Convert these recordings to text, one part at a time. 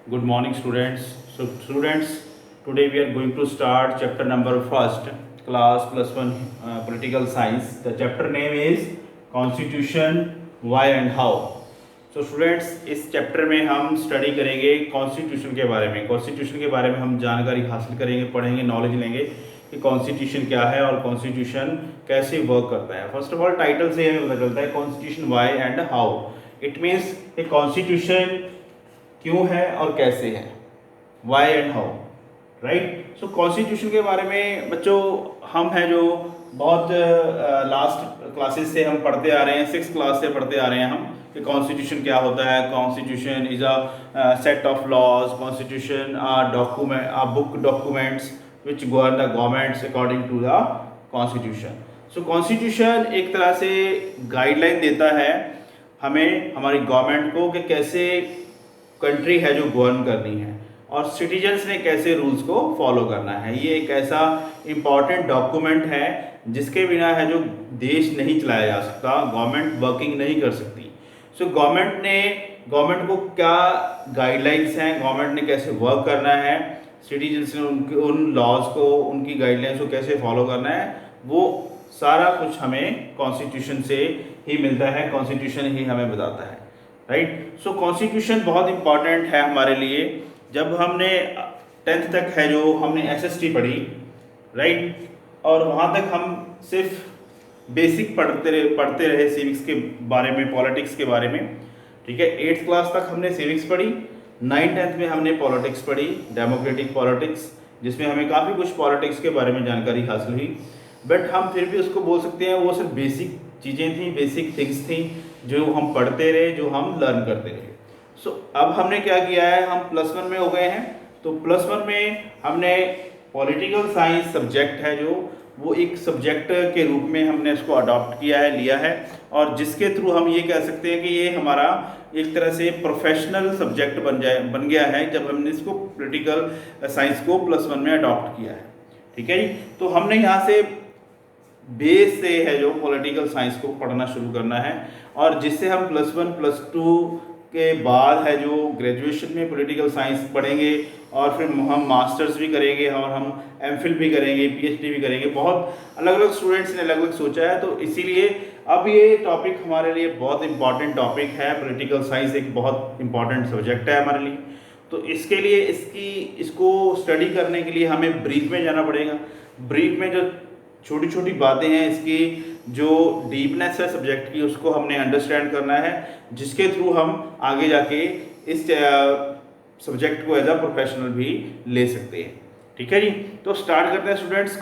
Good morning, students. So, students, today we are going to start chapter number first, class plus one political science. The chapter name is Constitution, Why and How. So, students, इस chapter में हम study करेंगे constitution के बारे में। Constitution के बारे में हम जानकारी हासिल करेंगे, पढ़ेंगे, नॉलेज लेंगे कि कॉन्स्टिट्यूशन क्या है और कॉन्स्टिट्यूशन कैसे वर्क करता है। फर्स्ट ऑफ ऑल, टाइटल से हमें पता चलता है constitution why and how. It means a constitution क्यों है और कैसे है, why and how, right. So constitution के बारे में बच्चों हम हैं जो बहुत लास्ट क्लासेस से हम पढ़ते आ रहे हैं, 6th क्लास से पढ़ते आ रहे हैं हम कि कॉन्स्टिट्यूशन क्या होता है। Constitution is a set of laws, constitution document, book documents which govern the governments according to the constitution. So constitution एक तरह से गाइडलाइन देता है हमें, हमारी गवर्नमेंट को, कि कैसे कंट्री है जो गवर्न करनी है और सिटीजन्स ने कैसे रूल्स को फॉलो करना है। ये एक ऐसा इम्पॉर्टेंट डॉक्यूमेंट है जिसके बिना है जो देश नहीं चलाया जा सकता, गवर्नमेंट वर्किंग नहीं कर सकती। सो गवर्नमेंट को क्या गाइडलाइंस हैं, गवर्नमेंट ने कैसे वर्क करना है, सिटीजन्स ने उन लॉज को, उनकी गाइडलाइंस को कैसे फॉलो करना है, वो सारा कुछ हमें कॉन्स्टिट्यूशन से ही मिलता है, कॉन्स्टिट्यूशन ही हमें बताता है, राइट। सो कॉन्स्टिट्यूशन बहुत इंपॉर्टेंट है हमारे लिए। जब हमने 10th तक है जो हमने SST पढ़ी, राइट, और वहाँ तक हम सिर्फ बेसिक पढ़ते रहे सिविक्स के बारे में, पॉलिटिक्स के बारे में, ठीक है। 8th क्लास तक हमने सिविक्स पढ़ी, 9th-10th में हमने पॉलिटिक्स पढ़ी, डेमोक्रेटिक पॉलिटिक्स, जिसमें हमें काफ़ी कुछ पॉलिटिक्स के बारे में जानकारी हासिल हुई। बट हम फिर भी उसको बोल सकते हैं वो सिर्फ बेसिक चीज़ें थी, बेसिक थिंग्स थी जो हम पढ़ते रहे, जो हम लर्न करते रहे। सो अब हमने क्या किया है, हम +1 में हो गए हैं। तो +1 में हमने पॉलिटिकल साइंस सब्जेक्ट है जो, वो एक सब्जेक्ट के रूप में हमने इसको अडॉप्ट किया है, लिया है, और जिसके थ्रू हम ये कह सकते हैं कि ये हमारा एक तरह से प्रोफेशनल सब्जेक्ट बन गया है जब हमने इसको पॉलिटिकल साइंस को +1 में अडॉप्ट किया है, ठीक है जी। तो हमने यहाँ से बेस से है जो पॉलिटिकल साइंस को पढ़ना शुरू करना है, और जिससे हम +1 +2 के बाद है जो ग्रेजुएशन में पॉलिटिकल साइंस पढ़ेंगे, और फिर हम मास्टर्स भी करेंगे और हम MPhil भी करेंगे, PhD भी करेंगे। बहुत अलग अलग स्टूडेंट्स ने अलग अलग सोचा है, तो इसीलिए अब ये टॉपिक हमारे लिए बहुत इंपॉर्टेंट टॉपिक है। पॉलिटिकल साइंस एक बहुत इंपॉर्टेंट सब्जेक्ट है हमारे लिए। तो इसके लिए इसको स्टडी करने के लिए हमें ब्रीफ में जाना पड़ेगा। ब्रीफ में जो छोटी छोटी बातें हैं, इसकी जो डीपनेस है सब्जेक्ट की, उसको हमने अंडरस्टैंड करना है, जिसके थ्रू हम आगे जाके इस सब्जेक्ट को एज अ प्रोफेशनल भी ले सकते हैं, ठीक है जी। तो स्टार्ट करते हैं students.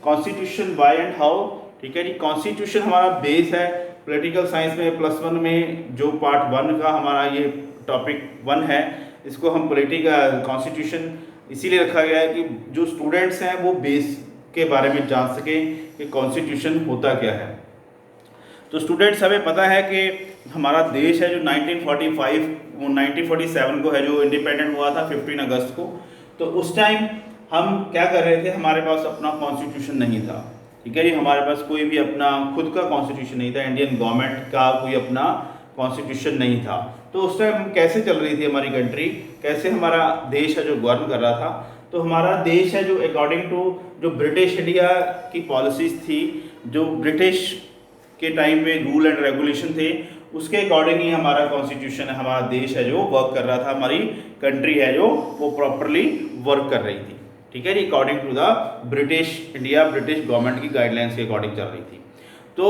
Constitution why and how, ठीक है जी। कॉन्स्टिट्यूशन हमारा बेस है पॉलिटिकल साइंस में। +1 में जो पार्ट 1 का हमारा ये टॉपिक 1 है, इसको हम पॉलिटिकल कॉन्स्टिट्यूशन इसीलिए रखा गया है कि जो स्टूडेंट्स हैं वो बेस के बारे में जान सकें कि कॉन्स्टिट्यूशन होता क्या है। तो स्टूडेंट्स, हमें पता है कि हमारा देश है जो 1947 को है जो इंडिपेंडेंट हुआ था 15 अगस्त को। तो उस टाइम हम क्या कर रहे थे, हमारे पास अपना कॉन्स्टिट्यूशन नहीं था, ठीक है जी। हमारे पास कोई भी अपना खुद का कॉन्स्टिट्यूशन नहीं था, इंडियन गवर्नमेंट का कोई अपना कॉन्स्टिट्यूशन नहीं था। तो उस टाइम कैसे चल रही थी हमारी कंट्री, कैसे हमारा देश है जो गवर्न कर रहा था। तो हमारा देश है जो अकॉर्डिंग टू जो ब्रिटिश इंडिया की पॉलिसीज़ थी, जो ब्रिटिश के टाइम में रूल एंड रेगुलेशन थे, उसके अकॉर्डिंग ही हमारा कॉन्स्टिट्यूशन है, हमारा देश है जो वर्क कर रहा था, हमारी कंट्री है जो वो प्रॉपरली वर्क कर रही थी, ठीक है जी, according to the British India, British government की गाइडलाइंस के अकॉर्डिंग चल रही थी। तो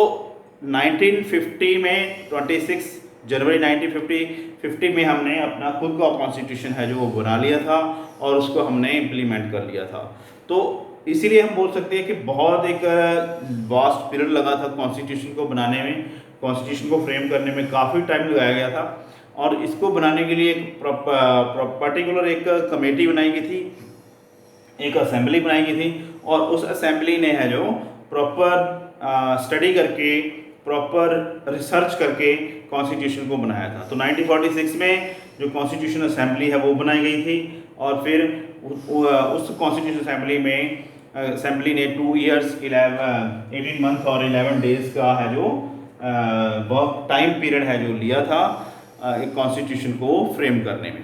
1950 में 26 जनवरी 1950 में हमने अपना खुद का कॉन्स्टिट्यूशन है जो वो बना लिया था और उसको हमने इम्प्लीमेंट कर लिया था। तो इसीलिए हम बोल सकते हैं कि बहुत एक वास्ट पीरियड लगा था कॉन्स्टिट्यूशन को बनाने में, कॉन्स्टिट्यूशन को फ्रेम करने में काफ़ी टाइम लगाया गया था। और इसको बनाने के लिए एक पर्टिकुलर एक कमेटी बनाई गई थी, एक असेंबली बनाई गई थी, और उस असेंबली ने है जो प्रॉपर स्टडी करके, प्रॉपर रिसर्च करके कॉन्स्टिट्यूशन को बनाया था। तो 1946 में जो कॉन्स्टिट्यूशन असेंबली है वो बनाई गई थी, और फिर उस कॉन्स्टिट्यूशन असेंबली ने 2 years 18 months और 11 days का है जो वर्क टाइम पीरियड है जो लिया था एक कॉन्स्टिट्यूशन को फ्रेम करने में।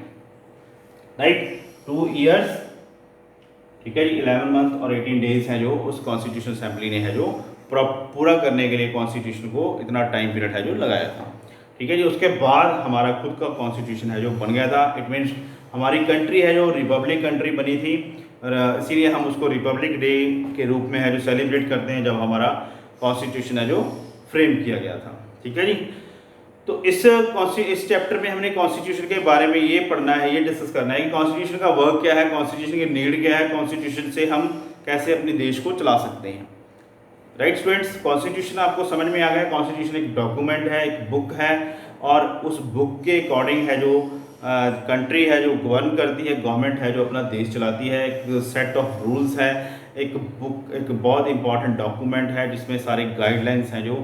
राइट, 2 ईयर्स, ठीक है जी, 11 मंथ और 18 डेज हैं जो उस कॉन्स्टिट्यूशन असेंबली ने है जो पूरा करने के लिए कॉन्स्टिट्यूशन को इतना टाइम पीरियड है जो लगाया था। ठीक है जी, उसके बाद हमारा खुद का कॉन्स्टिट्यूशन है जो बन गया था। इट मीन्स हमारी कंट्री है जो रिपब्लिक कंट्री बनी थी, और इसीलिए हम उसको रिपब्लिक डे के रूप में है जो सेलिब्रेट करते हैं, जब हमारा कॉन्स्टिट्यूशन है जो फ्रेम किया गया था। ठीक है जी, तो इस चैप्टर में हमने कॉन्स्टिट्यूशन के बारे में ये पढ़ना है, ये डिस्कस करना है कि कॉन्स्टिट्यूशन का वर्क क्या है, कॉन्स्टिट्यूशन की नीड क्या है, कॉन्स्टिट्यूशन से हम कैसे अपने देश को चला सकते हैं। राइट स्टूडेंट्स, कॉन्स्टिट्यूशन आपको समझ में आ गया। कॉन्स्टिट्यूशन एक डॉक्यूमेंट है, एक बुक है, और उस बुक के अकॉर्डिंग है जो कंट्री है जो गवर्न करती है, गवर्नमेंट है जो अपना देश चलाती है। एक सेट ऑफ रूल्स है, एक बुक, एक बहुत इंपॉर्टेंट डॉक्यूमेंट है जिसमें सारे गाइडलाइंस हैं जो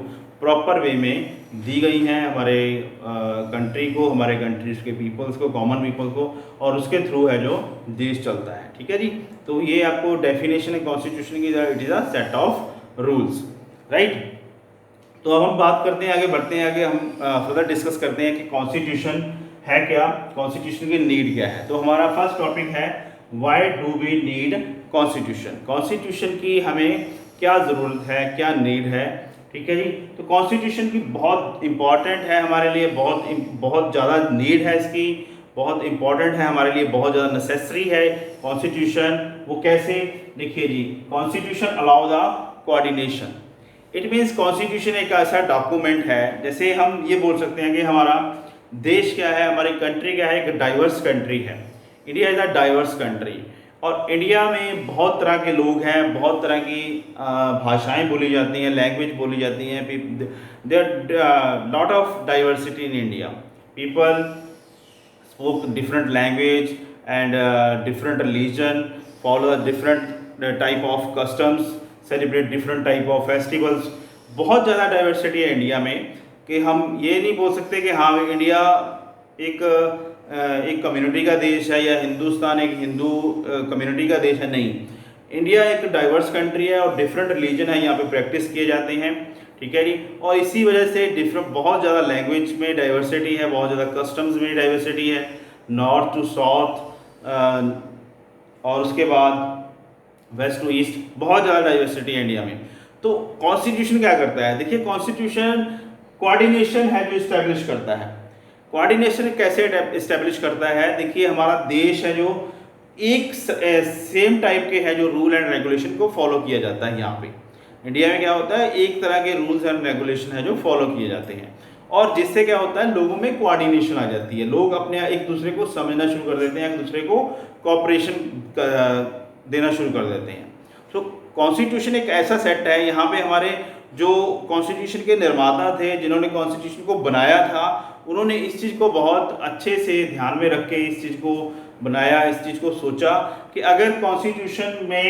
प्रॉपर वे में दी गई हैं हमारे कंट्री को, हमारे कंट्रीज के पीपल्स को, कॉमन पीपल को, और उसके थ्रू है जो देश चलता है। ठीक है जी, तो ये आपको डेफिनेशन है कॉन्स्टिट्यूशन की, it is a set of rules. Right, तो अब हम बात करते हैं, आगे बढ़ते हैं, आगे हम फर्दर डिस्कस करते हैं कि कॉन्स्टिट्यूशन है क्या, कॉन्स्टिट्यूशन की नीड क्या है। तो हमारा फर्स्ट टॉपिक है why do we need constitution. Constitution की हमें क्या ज़रूरत है, क्या नीड है। ठीक है जी, तो कॉन्स्टिट्यूशन की बहुत इंपॉर्टेंट है हमारे लिए, बहुत ज़्यादा नीड है इसकी, बहुत इंपॉर्टेंट है हमारे लिए, बहुत ज़्यादा नेसेसरी है कॉन्स्टिट्यूशन। वो कैसे, देखिए जी, constitution allow the coordination. It means constitution एक ऐसा डॉक्यूमेंट है, जैसे हम ये बोल सकते हैं कि हमारा देश क्या है, हमारी कंट्री क्या है, एक डाइवर्स कंट्री है। India is a diverse country, और इंडिया में बहुत तरह के लोग हैं, बहुत तरह की भाषाएं बोली जाती हैं, लैंग्वेज बोली जाती हैं। There lot of diversity in India. People spoke different language and different religion, follow different type of customs, celebrate different type of festivals. बहुत ज़्यादा डाइवर्सिटी है इंडिया में, कि हम ये नहीं बोल सकते कि हाँ इंडिया एक कम्युनिटी का देश है, या हिंदुस्तान एक हिंदू कम्युनिटी का देश है। नहीं, इंडिया एक डाइवर्स कंट्री है, और डिफरेंट रिलीजन है यहाँ पे प्रैक्टिस किए जाते हैं। ठीक है जी, और इसी वजह से डिफरेंट, बहुत ज़्यादा लैंग्वेज में डाइवर्सिटी है, बहुत ज़्यादा कस्टम्स में डाइवर्सिटी है, नॉर्थ टू साउथ, और उसके बाद वेस्ट टू ईस्ट, बहुत ज़्यादा डाइवर्सिटी है इंडिया में। तो कॉन्स्टिट्यूशन क्या करता है, देखिए कॉन्स्टिट्यूशन कोऑर्डिनेशन है जो इस्टेब्लिश करता है। कोऑर्डिनेशन कैसे इस्टेब्लिश करता है, देखिए हमारा देश है जो एक सेम टाइप के है जो रूल एंड रेगुलेशन को फॉलो किया जाता है। यहाँ पे इंडिया में क्या होता है, एक तरह के रूल्स एंड रेगुलेशन है जो फॉलो किए जाते हैं, और जिससे क्या होता है, लोगों में कोऑर्डिनेशन आ जाती है, लोग अपने एक दूसरे को समझना शुरू कर देते हैं, एक दूसरे को कोऑपरेशन देना शुरू कर देते हैं। तो कॉन्स्टिट्यूशन एक ऐसा सेट है, यहाँ पे हमारे जो कॉन्स्टिट्यूशन के निर्माता थे, जिन्होंने कॉन्स्टिट्यूशन को बनाया था, उन्होंने इस चीज़ को बहुत अच्छे से ध्यान में रख के इस चीज़ को बनाया, इस चीज़ को सोचा कि अगर कॉन्स्टिट्यूशन में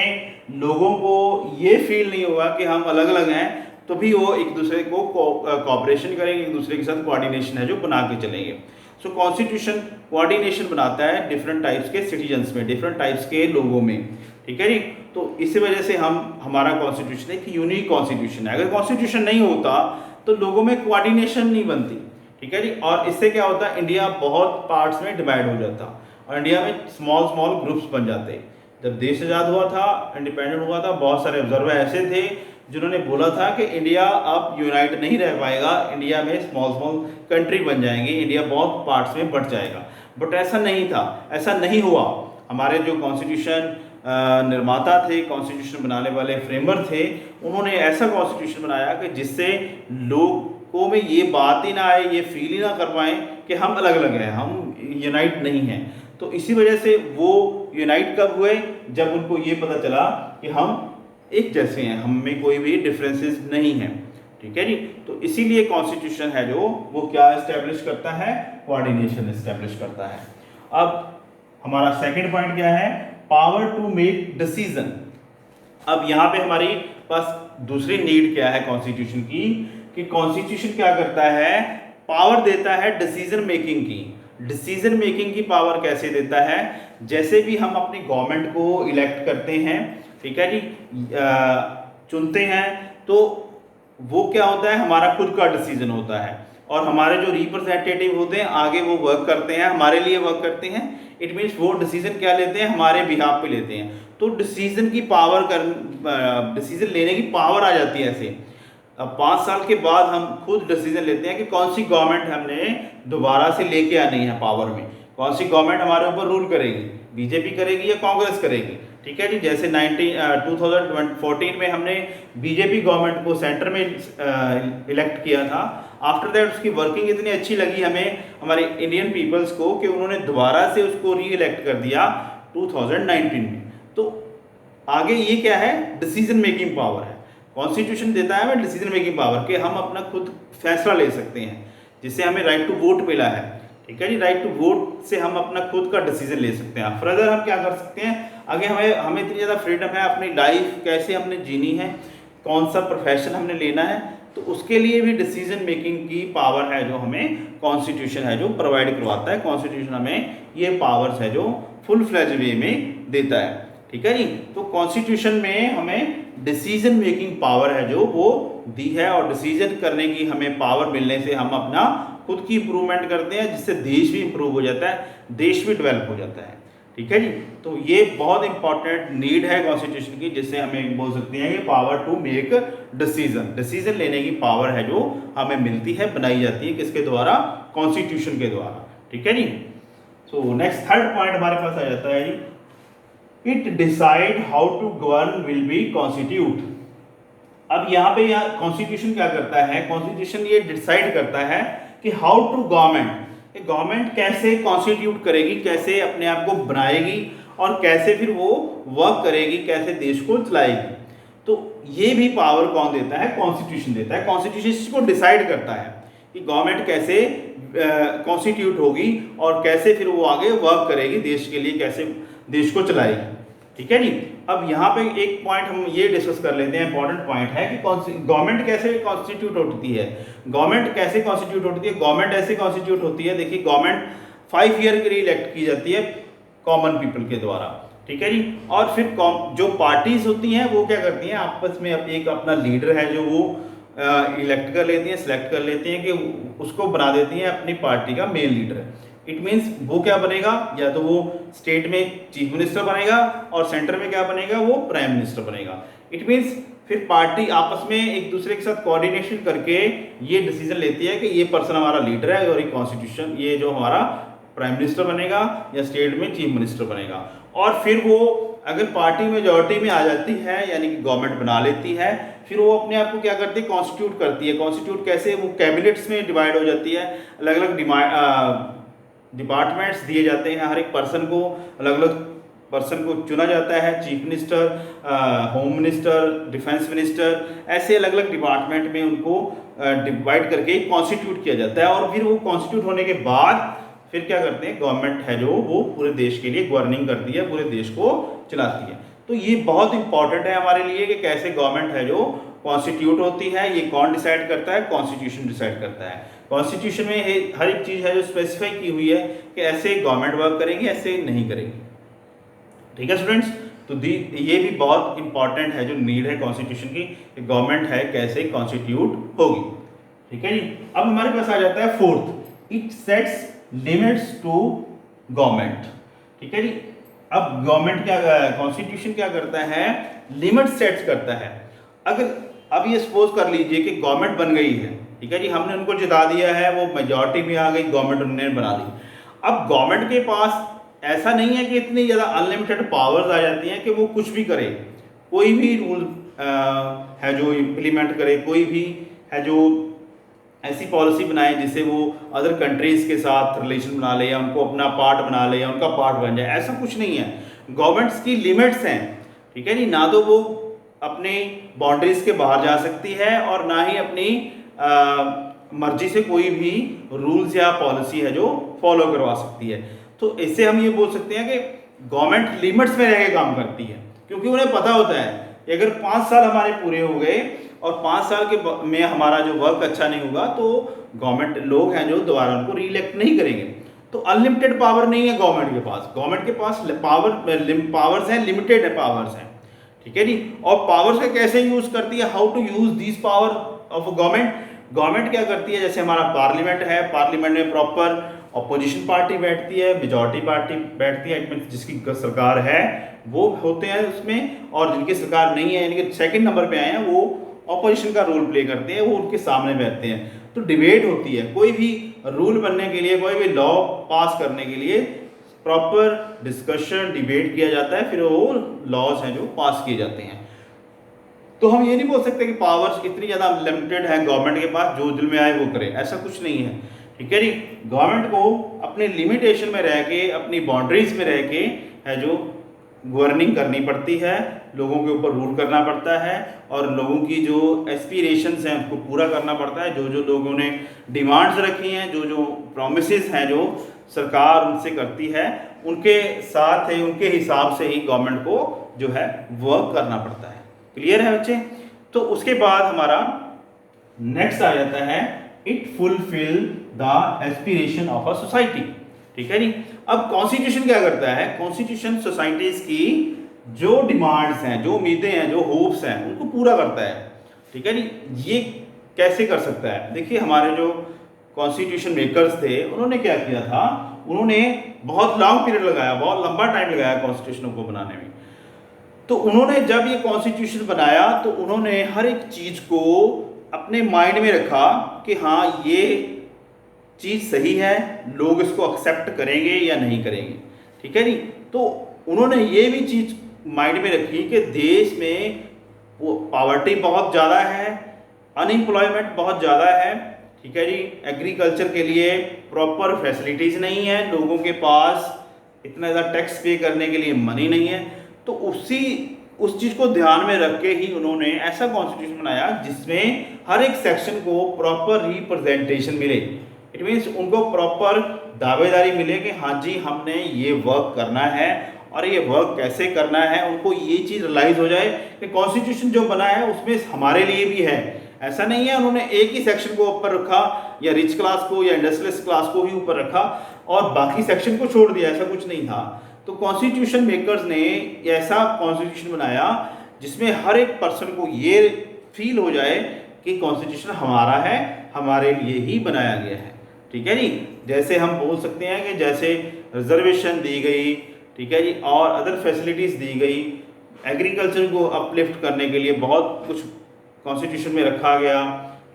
लोगों को ये फील नहीं होगा कि हम अलग अलग हैं, तो भी वो एक दूसरे को कोऑपरेशन करेंगे, एक दूसरे के साथ कोऑर्डिनेशन है जो बना के चलेंगे। सो कॉन्स्टिट्यूशन कोऑर्डिनेशन बनाता है डिफरेंट टाइप्स के सिटीजन्स में, डिफरेंट टाइप्स के लोगों में। ठीक है जी, तो इसी वजह से हमारा कॉन्स्टिट्यूशन एक यूनिक कॉन्स्टिट्यूशन है। अगर कॉन्स्टिट्यूशन नहीं होता तो लोगों में कोऑर्डिनेशन नहीं बनती। ठीक है जी, और इससे क्या होता है, इंडिया बहुत पार्ट्स में डिवाइड हो जाता, और इंडिया में स्मॉल स्मॉल ग्रुप्स बन जाते। जब देश आज़ाद हुआ था, इंडिपेंडेंट हुआ था, बहुत सारे ऑब्जर्वर ऐसे थे जिन्होंने बोला था कि इंडिया अब यूनाइट नहीं रह पाएगा, इंडिया में स्मॉल स्मॉल कंट्री बन जाएंगी, इंडिया बहुत पार्ट्स में बट जाएगा। बट ऐसा नहीं था, ऐसा नहीं हुआ। हमारे जो कॉन्स्टिट्यूशन निर्माता थे, कॉन्स्टिट्यूशन बनाने वाले फ्रेमर थे, उन्होंने ऐसा कॉन्स्टिट्यूशन बनाया कि जिससे लोगों में ये बात ही ना आए, ये फील ही ना कर पाएँ कि हम अलग अलग हैं, हम यूनाइट नहीं हैं। तो इसी वजह से वो यूनाइट कब हुए, जब उनको ये पता चला कि हम एक जैसे हैं, हम में कोई भी डिफरेंसेस नहीं हैं। ठीक है जी, तो इसीलिए कॉन्स्टिट्यूशन है जो वो क्या इस्टेब्लिश करता है, कोऑर्डिनेशन इस्टेब्लिश करता है। अब हमारा सेकंड पॉइंट क्या है, पावर टू मेक डिसीजन। अब यहाँ पे हमारी पास दूसरी नीड क्या है कॉन्स्टिट्यूशन की, कि कॉन्स्टिट्यूशन क्या करता है, पावर देता है डिसीजन मेकिंग की। डिसीजन मेकिंग की पावर कैसे देता है, जैसे भी हम अपनी गवर्नमेंट को इलेक्ट करते हैं, ठीक है जी, चुनते हैं, तो वो क्या होता है, हमारा खुद का डिसीजन होता है, और हमारे जो रिप्रेजेंटेटिव होते हैं आगे वो वर्क करते हैं, हमारे लिए वर्क करते हैं, इट मीन्स वो डिसीजन क्या लेते हैं, हमारे बिहाफ पे लेते हैं। तो डिसीजन की पावर डिसीजन लेने की पावर आ जाती है ऐसे। अब 5 साल के बाद हम खुद डिसीजन लेते हैं कि कौन सी गवर्नमेंट हमने दोबारा से लेके आनी है पावर में, कौन सी गवर्नमेंट हमारे ऊपर रूल करेगी, बीजेपी करेगी या कांग्रेस करेगी। ठीक है जी, जैसे 2014 में हमने बीजेपी गवर्नमेंट को सेंटर में इलेक्ट किया था। आफ्टर दैट उसकी वर्किंग इतनी अच्छी लगी हमें, हमारे इंडियन पीपल्स को, कि उन्होंने दोबारा से उसको री इलेक्ट कर दिया 2019 में। तो आगे ये क्या है, डिसीजन मेकिंग पावर है। कॉन्स्टिट्यूशन देता है हमें डिसीजन मेकिंग पावर, कि हम अपना खुद फैसला ले सकते हैं, जिससे हमें राइट टू वोट मिला है। ठीक है जी, राइट टू वोट से हम अपना खुद का डिसीजन ले सकते हैं। फर्दर हम क्या कर सकते हैं, आगे हमें इतनी ज़्यादा फ्रीडम है, अपनी लाइफ कैसे हमने जीनी है, कौन सा प्रोफेशन हमने लेना है, तो उसके लिए भी डिसीजन मेकिंग की पावर है जो हमें कॉन्स्टिट्यूशन है जो प्रोवाइड करवाता है। कॉन्स्टिट्यूशन हमें ये पावर्स है जो फुल फ्लेज वे में देता है। ठीक है जी, तो कॉन्स्टिट्यूशन में हमें डिसीजन मेकिंग पावर है जो वो दी है, और डिसीजन करने की हमें पावर मिलने से हम अपना खुद की इंप्रूवमेंट करते हैं, जिससे देश भी इंप्रूव हो जाता है, देश भी डेवलप हो जाता है। ठीक है जी, तो ये बहुत इंपॉर्टेंट नीड है कॉन्स्टिट्यूशन की, जिससे हमें बोल सकते हैं कि पावर टू मेक डिसीजन लेने की पावर है जो हमें मिलती है, बनाई जाती है किसके द्वारा, कॉन्स्टिट्यूशन के द्वारा। ठीक है जी, सो नेक्स्ट थर्ड पॉइंट हमारे पास आ जाता है जी, it decide how to govern will be constitute. अब यहाँ पे कॉन्स्टिट्यूशन क्या करता है, कॉन्स्टिट्यूशन ये डिसाइड करता है कि हाउ टू गवर्नमेंट कैसे कॉन्स्टिट्यूट करेगी, कैसे अपने आप को बनाएगी, और कैसे फिर वो वर्क करेगी, कैसे देश को चलाएगी। तो ये भी पावर कौन देता है, कॉन्स्टिट्यूशन देता है। कॉन्स्टिट्यूशन इसको डिसाइड करता है कि गवर्नमेंट कैसे कॉन्स्टिट्यूट होगी और कैसे फिर वो आगे वर्क करेगी देश के लिए, कैसे देश को चलाएगी। ठीक है जी, अब यहाँ पे एक पॉइंट हम ये डिस्कस कर लेते हैं, इंपॉर्टेंट पॉइंट है कि गवर्नमेंट कैसे कॉन्स्टिट्यूट होती है। गवर्नमेंट कैसे कॉन्स्टिट्यूट होती है, गवर्नमेंट ऐसे कॉन्स्टिट्यूट होती है, देखिए गवर्नमेंट 5 ईयर के लिए इलेक्ट की जाती है कॉमन पीपल के द्वारा। ठीक है जी, और फिर जो पार्टीज होती हैं वो क्या करती हैं, आपस में एक अपना लीडर है जो वो इलेक्ट कर लेती हैं, सिलेक्ट कर लेती हैं, कि उसको बना देती हैं अपनी पार्टी का मेन लीडर। इट मीन्स वो क्या बनेगा, या तो वो स्टेट में चीफ मिनिस्टर बनेगा और सेंटर में क्या बनेगा, वो प्राइम मिनिस्टर बनेगा। इट मीन्स फिर पार्टी आपस में एक दूसरे के साथ कोऑर्डिनेशन करके ये डिसीजन लेती है कि ये पर्सन हमारा लीडर है, और ये कॉन्स्टिट्यूशन, ये जो हमारा प्राइम मिनिस्टर बनेगा या स्टेट में चीफ मिनिस्टर बनेगा। और फिर वो अगर पार्टी मेजॉरिटी में आ जाती है, यानी कि गवर्नमेंट बना लेती है, फिर वो अपने आप को क्या करती है, कॉन्स्टिट्यूट करती है। कॉन्स्टिट्यूट कैसे, वो कैबिनेट्स में डिवाइड हो जाती है, अलग अलग डिपार्टमेंट्स दिए जाते हैं, हर एक पर्सन को अलग अलग पर्सन को चुना जाता है, chief minister, home minister, defence minister, ऐसे अलग अलग डिपार्टमेंट में उनको डिवाइड करके कॉन्स्टिट्यूट किया जाता है। और फिर वो कॉन्स्टिट्यूट होने के बाद फिर क्या करते हैं, गवर्नमेंट है जो वो पूरे देश के लिए गवर्निंग करती है, पूरे देश को चलाती है। तो ये बहुत इंपॉर्टेंट है हमारे लिए कि कैसे गवर्नमेंट है जो कॉन्स्टिट्यूट होती है, ये कौन डिसाइड करता है, कॉन्स्टिट्यूशन डिसाइड करता है। कॉन्स्टिट्यूशन में हर एक चीज़ है जो स्पेसिफाई की हुई है कि ऐसे गवर्नमेंट वर्क करेगी, ऐसे नहीं करेगी। ठीक है स्टूडेंट्स, तो ये भी बहुत इंपॉर्टेंट है जो नीड है कॉन्स्टिट्यूशन की, कि गवर्नमेंट है कैसे कॉन्स्टिट्यूट होगी। ठीक है जी, अब हमारे पास आ जाता है fourth, it sets limits to government. ठीक है जी, अब गवर्नमेंट क्या, कॉन्स्टिट्यूशन क्या करता है, लिमिट सेट्स करता है। अगर अब ये सपोज कर लीजिए कि गवर्नमेंट बन गई है, ठीक है जी, हमने उनको जिता दिया है, वो मेजॉरिटी में आ गई, गवर्नमेंट उन्होंने बना ली। अब गवर्नमेंट के पास ऐसा नहीं है कि इतनी ज़्यादा अनलिमिटेड पावर्स आ जाती हैं कि वो कुछ भी करे, कोई भी रूल है जो इम्प्लीमेंट करे, कोई भी है जो ऐसी पॉलिसी बनाए जिससे वो अदर कंट्रीज़ के साथ रिलेशन बना ले, या उनको अपना पार्ट बना ले, या उनका पार्ट बन जाए, ऐसा कुछ नहीं है। गवर्नमेंट्स की लिमिट्स हैं। ठीक है जी, ना तो वो अपनी बाउंड्रीज के बाहर जा सकती है, और ना ही अपनी मर्जी से कोई भी रूल्स या पॉलिसी है जो फॉलो करवा सकती है। तो इससे हम ये बोल सकते हैं कि गवर्नमेंट लिमिट्स में रह के काम करती है, क्योंकि उन्हें पता होता है कि अगर 5 साल हमारे पूरे हो गए और 5 साल के में हमारा जो वर्क अच्छा नहीं होगा, तो गवर्नमेंट लोग हैं जो दोबारा उनको रीइलेक्ट नहीं करेंगे। तो अनलिमिटेड पावर नहीं है गवर्नमेंट के पास, गवर्नमेंट के पास पावर्स हैं, लिमिटेड है पावर्स हैं। ठीक है जी, और पावर्स का कैसे यूज करती है, how to use this power of government. Government क्या करती है, जैसे हमारा पार्लियामेंट है, पार्लियामेंट में प्रॉपर अपोजिशन पार्टी बैठती है, मेजॉरिटी पार्टी बैठती है, इट मीन्स जिसकी सरकार है वो होते हैं उसमें, और जिनकी सरकार नहीं है यानी कि सेकंड नंबर पे आए हैं वो ऑपोजिशन का रोल प्ले करते हैं, वो उनके सामने बैठते हैं। तो डिबेट होती है, कोई भी रूल बनने के लिए, कोई भी लॉ पास करने के लिए प्रॉपर डिस्कशन डिबेट किया जाता है, फिर वो लॉज हैं जो पास किए जाते हैं। तो हम ये नहीं बोल सकते कि पावर्स इतनी ज़्यादा लिमिटेड है गवर्नमेंट के पास, जो दिल में आए वो करे, ऐसा कुछ नहीं है। ठीक है जी, गवर्नमेंट को अपने लिमिटेशन में रह के, अपनी बाउंड्रीज में रह के है जो गवर्निंग करनी पड़ती है, लोगों के ऊपर रूल करना पड़ता है, और लोगों की जो एस्पिरेशंस हैं उसको पूरा करना पड़ता है। जो जो लोगों ने डिमांड्स रखी हैं, जो जो प्रोमिसेस हैं जो सरकार उनसे करती है, उनके साथ है, उनके हिसाब से ही गवर्नमेंट को जो है वर्क करना पड़ता है। क्लियर है बच्चे? तो उसके बाद हमारा नेक्स्ट आ जाता है it fulfil the aspiration of a society. ठीक है जी। अब कॉन्स्टिट्यूशन क्या करता है? कॉन्स्टिट्यूशन सोसाइटीज की जो डिमांड्स हैं, जो उम्मीदें हैं, जो होप्स हैं, उनको पूरा करता है। ठीक है जी। ये कैसे कर सकता है? देखिए, हमारे जो कॉन्स्टिट्यूशन मेकर्स थे उन्होंने क्या किया था, उन्होंने बहुत लॉन्ग पीरियड लगाया, बहुत लंबा टाइम लगाया कॉन्स्टिट्यूशन को बनाने में। तो उन्होंने जब ये कॉन्स्टिट्यूशन बनाया तो उन्होंने हर एक चीज को अपने माइंड में रखा कि हाँ ये चीज सही है, लोग इसको एक्सेप्ट करेंगे या नहीं करेंगे। ठीक है जी। तो उन्होंने ये भी चीज माइंड में रखी कि देश में वो पॉवर्टी बहुत ज़्यादा है, अनएम्प्लॉयमेंट बहुत ज़्यादा है। ठीक है जी। एग्रीकल्चर के लिए प्रॉपर फैसिलिटीज़ नहीं है, लोगों के पास इतना ज़्यादा टैक्स पे करने के लिए मनी नहीं है। तो उस चीज़ को ध्यान में रख के ही उन्होंने ऐसा कॉन्स्टिट्यूशन बनाया जिसमें हर एक सेक्शन को प्रॉपर रिप्रेजेंटेशन मिले। इट मीन्स उनको प्रॉपर दावेदारी मिले कि हाँ जी हमने ये वर्क करना है, और ये वर्क कैसे करना है, उनको ये चीज़ रियलाइज हो जाए कि कॉन्स्टिट्यूशन जो बना है उसमें हमारे लिए भी है। ऐसा नहीं है उन्होंने एक ही सेक्शन को ऊपर रखा, या रिच क्लास को या इंडस्ट्रियलिस्ट क्लास को ही ऊपर रखा और बाकी सेक्शन को छोड़ दिया, ऐसा कुछ नहीं था। तो कॉन्स्टिट्यूशन मेकर्स ने ऐसा कॉन्स्टिट्यूशन बनाया जिसमें हर एक पर्सन को ये फील हो जाए कि कॉन्स्टिट्यूशन हमारा है, हमारे लिए ही बनाया गया है। ठीक है जी। जैसे हम बोल सकते हैं कि जैसे रिजर्वेशन दी गई, ठीक है जी, और अदर फैसिलिटीज़ दी गई, एग्रीकल्चर को अपलिफ्ट करने के लिए बहुत कुछ कॉन्स्टिट्यूशन में रखा गया।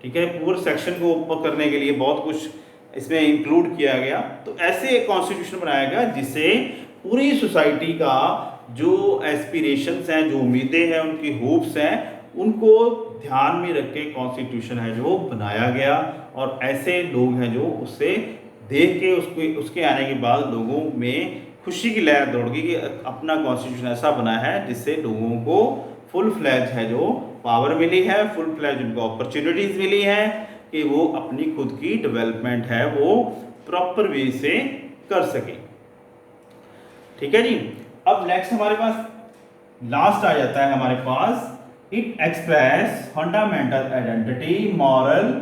ठीक है, पूरे सेक्शन को ऊपर करने के लिए बहुत कुछ इसमें इंक्लूड किया गया। तो ऐसे एक कॉन्स्टिट्यूशन बनाया गया जिससे पूरी सोसाइटी का जो एस्पिरेशंस हैं, जो उम्मीदें हैं, उनकी होप्स हैं, उनको ध्यान में रख के कॉन्स्टिट्यूशन है जो बनाया गया। और ऐसे लोग हैं जो उससे देख के उसके आने के बाद लोगों में खुशी की लहर दौड़ गई कि अपना कॉन्स्टिट्यूशन ऐसा बना है जिससे लोगों को फुल फ्लैज है जो पावर मिली है, फुल फ्लैज उनको अपॉर्चुनिटीज़ मिली है कि वो अपनी खुद की डेवलपमेंट है वो प्रॉपर वे से कर सके। ठीक है जी। अब नेक्स्ट हमारे पास लास्ट आ जाता है हमारे पास it express fundamental identity, moral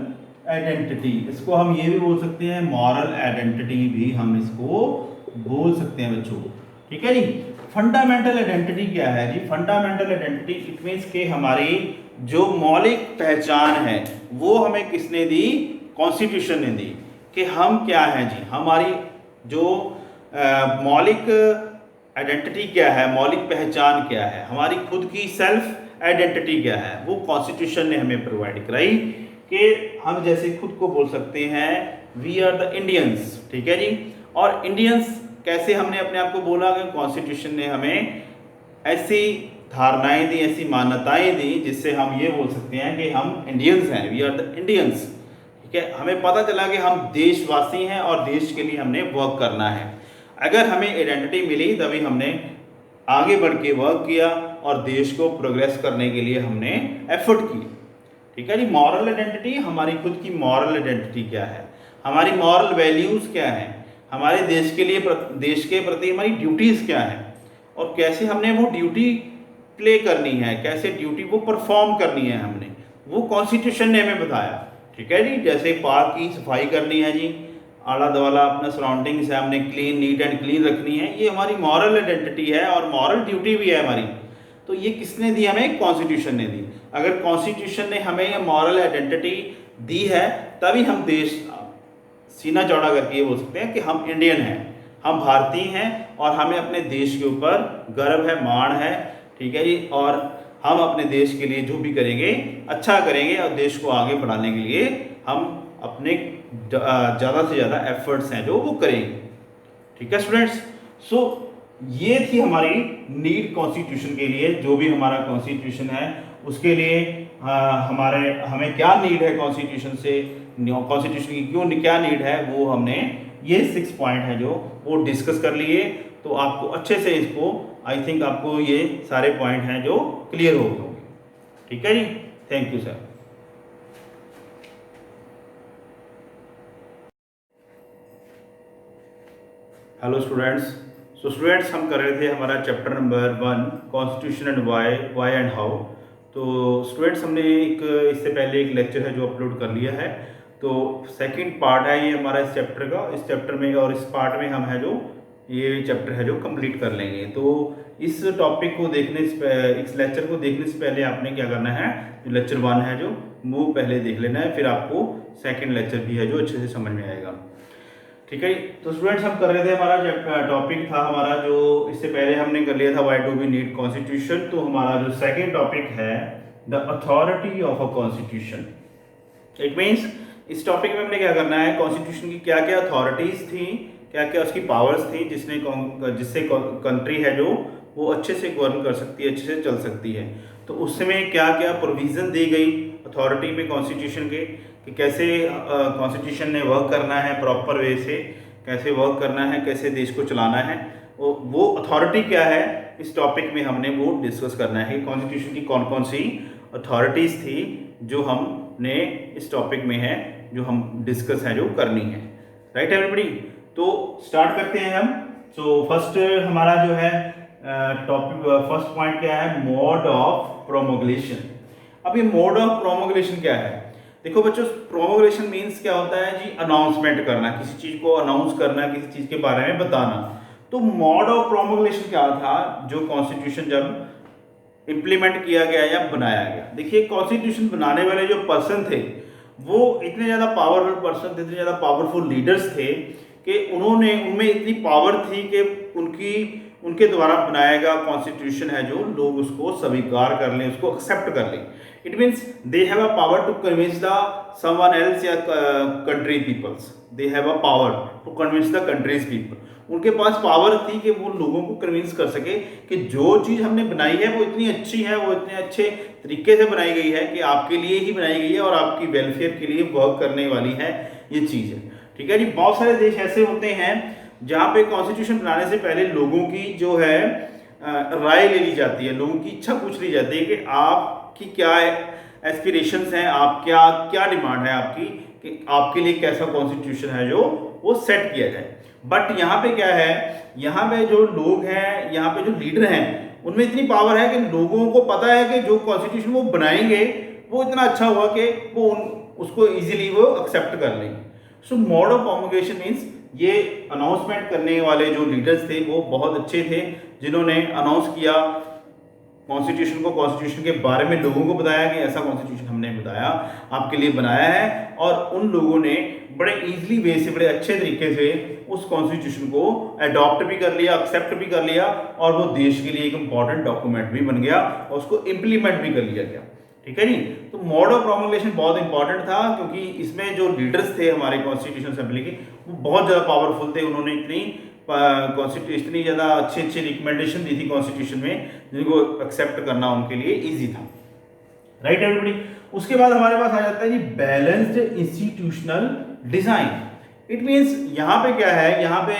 identity. इसको हम ये भी बोल सकते हैं, मॉरल आइडेंटिटी भी हम इसको बोल सकते हैं बच्चों। ठीक है जी। फंडामेंटल आइडेंटिटी क्या है जी? फंडामेंटल आइडेंटिटी इट मीन्स के हमारी जो मौलिक पहचान है वो हमें किसने दी? कॉन्स्टिट्यूशन ने दी कि हम क्या हैं जी। हमारी जो मौलिक आइडेंटिटी क्या है, मौलिक पहचान क्या है, हमारी खुद की सेल्फ आइडेंटिटी क्या है, वो कॉन्स्टिट्यूशन ने हमें प्रोवाइड कराई कि हम जैसे खुद को बोल सकते हैं वी आर द इंडियंस। ठीक है जी। और इंडियंस कैसे हमने अपने आप को बोला कि कॉन्स्टिट्यूशन ने हमें ऐसी धारणाएं दी, ऐसी मान्यताएं दी जिससे हम ये बोल सकते हैं कि हम इंडियंस हैं, वी आर द इंडियंस। ठीक है, हमें पता चला कि हम देशवासी हैं और देश के लिए हमने वर्क करना है। अगर हमें आइडेंटिटी मिली तभी हमने आगे बढ़ के वर्क किया और देश को प्रोग्रेस करने के लिए हमने एफर्ट की। ठीक है जी। मॉरल आइडेंटिटी, हमारी खुद की मॉरल आइडेंटिटी क्या है, हमारी मॉरल वैल्यूज़ क्या हैं, हमारे देश के लिए, देश के प्रति हमारी ड्यूटीज़ क्या हैं, और कैसे हमने वो ड्यूटी प्ले करनी है, कैसे ड्यूटी वो परफॉर्म करनी है हमने, वो कॉन्स्टिट्यूशन ने हमें बताया। ठीक है जी। जैसे पार्क की सफाई करनी है जी, आला दवाला अपना सराउंडिंग्स है हमने क्लीन, नीट एंड क्लीन रखनी है, ये हमारी मॉरल आइडेंटिटी है और मॉरल ड्यूटी भी है हमारी। तो ये किसने दी हमें? कॉन्स्टिट्यूशन ने दी। अगर कॉन्स्टिट्यूशन ने हमें ये मॉरल आइडेंटिटी दी है तभी हम देश सीना चौड़ा करके ये बोल सकते हैं कि हम इंडियन हैं, हम भारतीय हैं और हमें अपने देश के ऊपर गर्व है, मान है, ठीक है जी। और हम अपने देश के लिए जो भी करेंगे अच्छा करेंगे और देश को आगे बढ़ाने के लिए हम अपने ज़्यादा से ज़्यादा एफर्ट्स हैं जो वो करेंगे, ठीक है स्टूडेंट्स। सो ये थी हमारी नीड कॉन्स्टिट्यूशन के लिए, जो भी हमारा कॉन्स्टिट्यूशन है उसके लिए हमें क्या नीड है कॉन्स्टिट्यूशन से, कॉन्स्टिट्यूशन की क्यों क्या नीड है, वो हमने ये 6 पॉइंट है जो वो डिस्कस कर लिए। तो आपको अच्छे से इसको आई थिंक आपको ये सारे पॉइंट हैं जो क्लियर हो गए, ठीक है जी। Thank you sir. Hello students. So students हम कर रहे थे हमारा chapter number 1 constitution and why and how. तो स्टूडेंट्स हमने इससे पहले एक लेक्चर है जो अपलोड कर लिया है। तो सेकंड पार्ट है ये हमारा इस चैप्टर का। इस चैप्टर में और इस पार्ट में हम है जो ये चैप्टर है जो कंप्लीट कर लेंगे। तो इस टॉपिक को देखने से, इस लेक्चर को देखने से पहले आपने क्या करना है, जो लेक्चर 1 है जो वो पहले देख लेना है, फिर आपको सेकेंड लेक्चर भी है जो अच्छे से समझ में आएगा, ठीक है। तो स्टूडेंट्स हम कर रहे थे, हमारा टॉपिक था हमारा जो इससे पहले हमने कर लिया था why do we need constitution. तो हमारा जो सेकंड टॉपिक है the authority of a constitution. It means इस टॉपिक में हमने क्या करना है, कॉन्स्टिट्यूशन की क्या क्या अथॉरिटीज थी, क्या क्या उसकी पावर्स थी जिससे कंट्री है जो वो अच्छे से गवर्न कर सकती है, अच्छे से चल सकती है। तो उसमें क्या क्या प्रोविज़न दी गई अथॉरिटी में कॉन्स्टिट्यूशन के, कि कैसे कॉन्स्टिट्यूशन ने वर्क करना है, प्रॉपर वे से कैसे वर्क करना है, कैसे देश को चलाना है, वो अथॉरिटी क्या है, इस टॉपिक में हमने वो डिस्कस करना है। कॉन्स्टिट्यूशन की कौन कौन सी अथॉरिटीज़ थी जो हमने इस टॉपिक में है जो हम डिस्कस है जो करनी है, राइट एवरीबॉडी। तो स्टार्ट करते हैं हम। सो फर्स्ट हमारा जो है टॉपिक, फर्स्ट पॉइंट क्या है, मोड ऑफ प्रोमोगुलेशन। अब ये मोड ऑफ प्रोमोगुलेशन क्या है, देखो बच्चों, प्रोमोगुलेशन मीन्स क्या होता है जी, अनाउंसमेंट करना, किसी चीज को अनाउंस करना, किसी चीज के बारे में बताना। तो मोड ऑफ प्रोमोगुलेशन क्या था, जो कॉन्स्टिट्यूशन जब इम्प्लीमेंट किया गया या बनाया गया। देखिए कॉन्स्टिट्यूशन बनाने वाले जो पर्सन थे वो इतने ज़्यादा पावरफुल पर्सन थे, इतने ज़्यादा पावरफुल लीडर्स थे कि उनमें इतनी पावर थी कि उनके द्वारा बनाया गया कॉन्स्टिट्यूशन है जो लोग उसको स्वीकार कर लें, उसको एक्सेप्ट कर लें। It means they have a power to convince the someone else या country peoples, they have a power to convince the countries people. उनके पास पावर थी कि वो लोगों को कन्विंस कर सके कि जो चीज़ हमने बनाई है वो इतनी अच्छी है, वो इतने अच्छे तरीके से बनाई गई है कि आपके लिए ही बनाई गई है और आपकी वेलफेयर के लिए वर्क करने वाली है ये चीज़ है, ठीक है जी। बहुत सारे देश ऐसे होते हैं जहाँ पे कॉन्स्टिट्यूशन बनाने से पहले लोगों की जो है राय ले ली जाती है, लोगों की इच्छा पूछ ली जाती है कि आपकी क्या एस्पिरेशंस हैं, आप क्या डिमांड है आपकी, कि आपके लिए कैसा कॉन्स्टिट्यूशन है जो वो सेट किया जाए। बट यहाँ पे क्या है, यहाँ पे जो लोग हैं, यहाँ पे जो लीडर हैं, उनमें इतनी पावर है कि लोगों को पता है कि जो कॉन्स्टिट्यूशन वो बनाएंगे वो इतना अच्छा हुआ कि वो उसको इजीली वो एक्सेप्ट कर लेंगे। सो मोड ऑफ प्रोमोगेशन मीन्स ये अनाउंसमेंट करने वाले जो लीडर्स थे वो बहुत अच्छे थे, जिन्होंने अनाउंस किया कॉन्स्टिट्यूशन को, कॉन्स्टिट्यूशन के बारे में लोगों को बताया कि ऐसा कॉन्स्टिट्यूशन हमने बताया आपके लिए बनाया है, और उन लोगों ने बड़े इजीली वे से, बड़े अच्छे तरीके से उस कॉन्स्टिट्यूशन को अडॉप्ट भी कर लिया, एक्सेप्ट भी कर लिया, और वो देश के लिए एक इम्पॉर्टेंट डॉक्यूमेंट भी बन गया और उसको इम्प्लीमेंट भी कर लिया गया, ठीक है जी। तो मोड ऑफ प्रोमोगुलेशन बहुत इंपॉर्टेंट था क्योंकि इसमें जो लीडर्स थे हमारे कॉन्स्टिट्यूशन असेंबली के वो बहुत ज़्यादा पावरफुल थे। उन्होंने इतनी ज़्यादा अच्छी रिकमेंडेशन दी थी कॉन्स्टिट्यूशन में जिनको एक्सेप्ट करना उनके लिए ईजी था, राइट एवरीबॉडी। उसके बाद हमारे पास आ जाता है जी balanced institutional design. It means यहाँ पे क्या है, यहाँ पे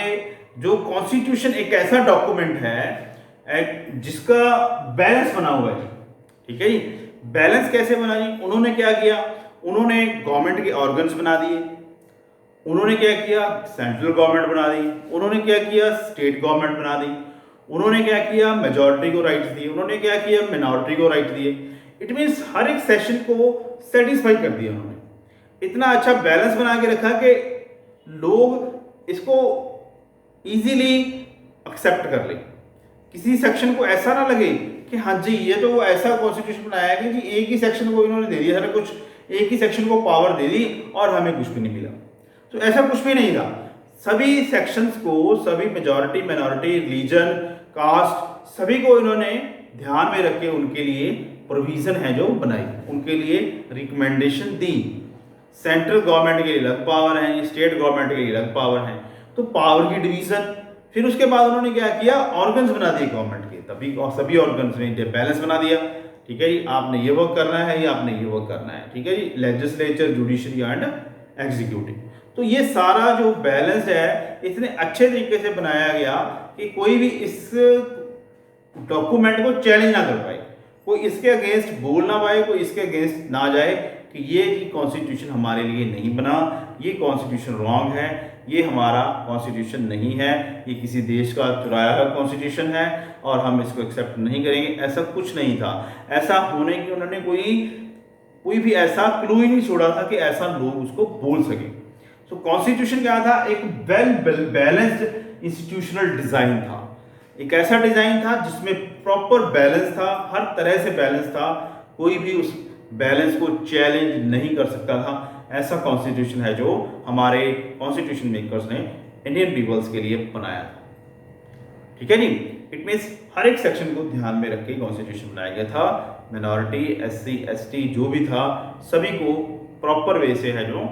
जो कॉन्स्टिट्यूशन एक ऐसा डॉक्यूमेंट है जिसका बैलेंस बना हुआ है, ठीक है जी। बैलेंस कैसे बना जी, उन्होंने क्या किया, उन्होंने गवर्नमेंट के ऑर्गन्स बना दिए, उन्होंने क्या किया, सेंट्रल गवर्नमेंट बना दी, उन्होंने क्या किया, स्टेट गवर्नमेंट बना दी, उन्होंने क्या किया, मेजॉरिटी को राइट्स दिए, उन्होंने क्या किया, मिनॉरिटी को राइट दिए। इट मीन्स हर एक सेक्शन को सेटिस्फाई कर दिया उन्होंने। इतना अच्छा बैलेंस बना के रखा कि लोग इसको इजीली एक्सेप्ट कर ले, किसी सेक्शन को ऐसा ना लगे कि हाँ जी ये तो ऐसा कॉन्स्टिट्यूशन बनाया है कि जी एक ही सेक्शन को इन्होंने दे दिया, सारा कुछ एक ही सेक्शन को पावर दे दी और हमें कुछ भी नहीं मिला। तो ऐसा कुछ भी नहीं था। सभी सेक्शंस को, सभी मेजॉरिटी, माइनॉरिटी, रिलीजन, कास्ट, सभी को इन्होंने ध्यान में रख के उनके लिए प्रोविजन है जो बनाई, उनके लिए रिकमेंडेशन दी। सेंट्रल गवर्नमेंट के लिए अलग पावर है, स्टेट गवर्नमेंट के लिए अलग पावर है, तो पावर की डिवीजन। फिर उसके बाद उन्होंने क्या किया, ऑर्गन्स बना दिए गवर्नमेंट के, तभी और सभी ऑर्गन्स में बैलेंस बना दिया। ठीक है जी, आपने ये वर्क करना है, ये आपने ये वर्क करना है। ठीक है जी, लेजिस्लेचर, जुडिशरी एंड एग्जीक्यूटिव। तो ये सारा जो बैलेंस है इतने अच्छे तरीके से बनाया गया कि कोई भी इस डॉक्यूमेंट को चैलेंज ना कर पाए, कोई इसके अगेंस्ट बोल ना पाए, कोई इसके अगेंस्ट ना जाए कि ये कॉन्स्टिट्यूशन हमारे लिए नहीं बना, ये कॉन्स्टिट्यूशन रॉन्ग है, ये हमारा कॉन्स्टिट्यूशन नहीं है, ये किसी देश का चुराया हुआ कॉन्स्टिट्यूशन है और हम इसको एक्सेप्ट नहीं करेंगे। ऐसा कुछ नहीं था। ऐसा होने की उन्होंने कोई भी ऐसा क्लू ही नहीं छोड़ा था कि ऐसा लोग उसको बोल सके। तो कॉन्स्टिट्यूशन क्या था, एक वेल बैलेंस्ड इंस्टीट्यूशनल डिजाइन था, एक ऐसा डिजाइन था जिसमें प्रॉपर बैलेंस था, हर तरह से बैलेंस था, कोई भी उस बैलेंस को चैलेंज नहीं कर सकता था। ऐसा कॉन्स्टिट्यूशन है जो हमारे कॉन्स्टिट्यूशन मेकर्स ने इंडियन पीपल्स के लिए बनाया था। ठीक है जी, इट मीन्स हर एक सेक्शन को ध्यान में रख के कॉन्स्टिट्यूशन बनाया गया था। मिनॉरिटी, एससी, एसटी जो भी था, सभी को प्रॉपर वे से है जो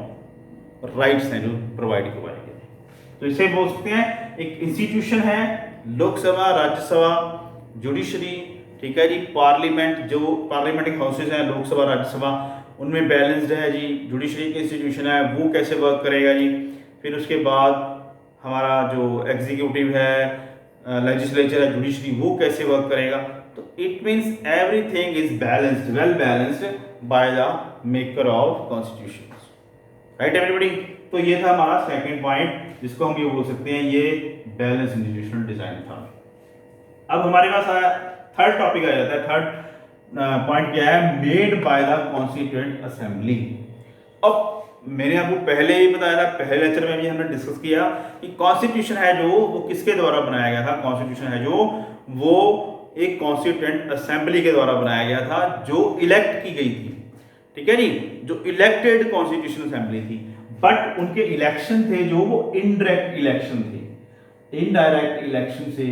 राइट्स हैं जो प्रोवाइड करवाए गए थे। तो इसे बोल सकते हैं एक इंस्टीट्यूशन है, लोकसभा, राज्यसभा, जुडिशरी, ठीक है जी, पार्लियामेंट, जो पार्लियामेंट्री हाउसेज हैं, लोकसभा, राज्यसभा, उनमें बैलेंस्ड है जी। जुडिशरी की इंस्टीट्यूशन है, वो कैसे वर्क करेगा जी। फिर उसके बाद हमारा जो एग्जीक्यूटिव है, लेजिस्लेचर है, जुडिशरी, वो कैसे वर्क करेगा। तो it means everything is balanced, well balanced by the maker of constitution. Right everybody. तो ये था हमारा सेकंड पॉइंट, जिसको हम ये बोल सकते हैं ये बैलेंस इंस्टीट्यूशनल डिजाइन था। अब हमारे पास आया थर्ड टॉपिक आ जाता है। थर्ड पॉइंट क्या है, made by the constituent assembly. अब मैंने आपको पहले ही बताया था, पहले लेक्चर में भी हमने डिस्कस किया कि कॉन्स्टिट्यूशन है जो वो किसके द्वारा बनाया गया था। कॉन्स्टिट्यूशन है जो वो एक कॉन्स्टिट्यूएंट असेंबली के द्वारा बनाया गया था, जो इलेक्ट की गई थी। ठीक है जी, जो इलेक्टेड कॉन्स्टिट्यूशन असेंबली थी, बट उनके इलेक्शन थे जो वो इनडायरेक्ट इलेक्शन थे। इनडायरेक्ट इलेक्शन से